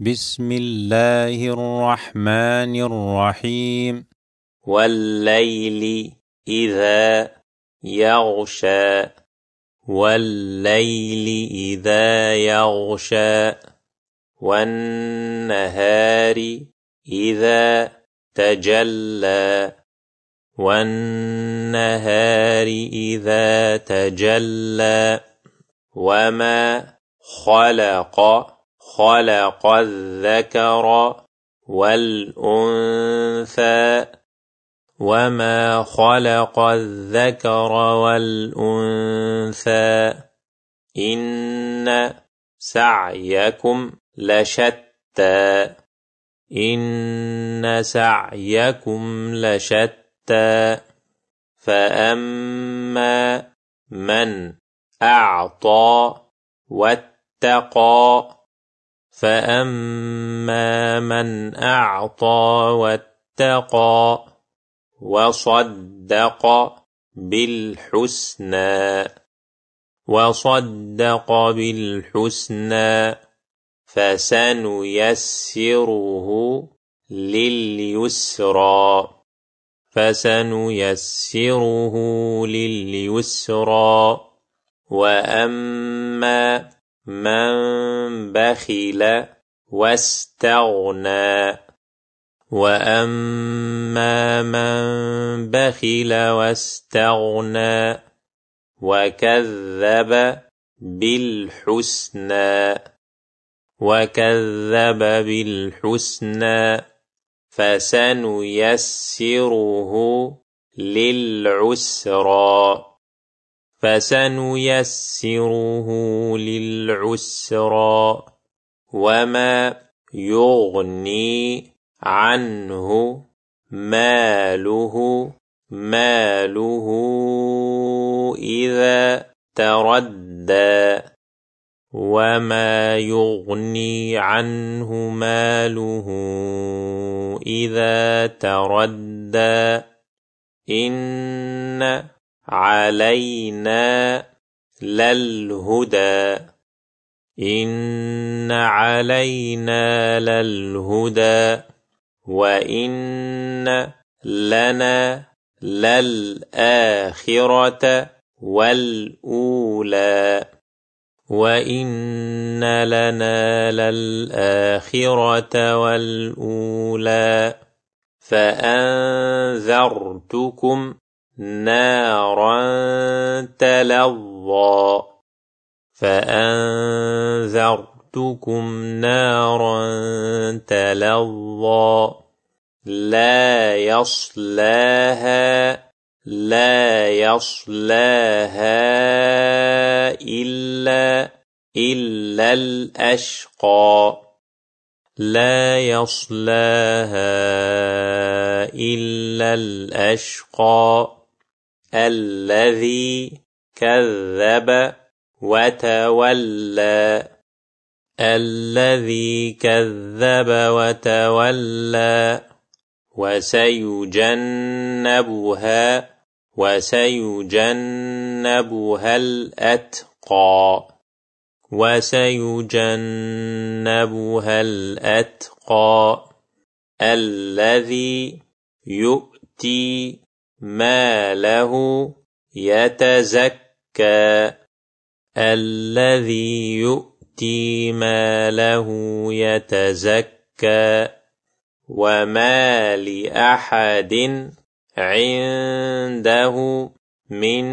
بسم الله الرحمن الرحيم. والليل إذا يغشى والليل إذا يغشى والنهار إذا تجلى والنهار إذا تجلى وما خلق الذكر والأنثى وما خلق الذكر والأنثى إن سعيكم لشتى إن سعيكم لشتى فأما من أعطى واتقى فأما من أعطى واتقى وصدق بالحسنى فسنيسره لليسرى وأما من بخل واستغنى وكذب بالحسنى فسنيسره للعسرى وما يغني عنه ماله إذا تردى وما يغني عنه ماله إذا تردى إن علينا للهدى وإن لنا للآخرة والأولى فأنذرتكم نارا تلظى لا يصلاها إلا الأشقى الذي كذب وتولى وسيجنبها الأتقى الذي يؤتي ماله يتزكى وما لأحد عنده من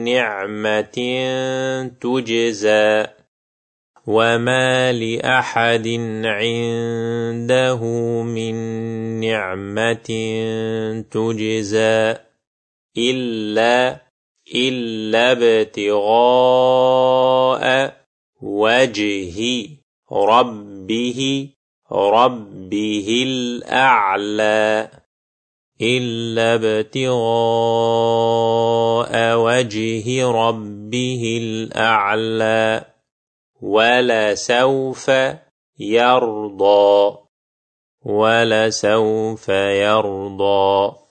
نعمة تجزى إلا ابتغاء وجه ربه الأعلى ولسوف يرضى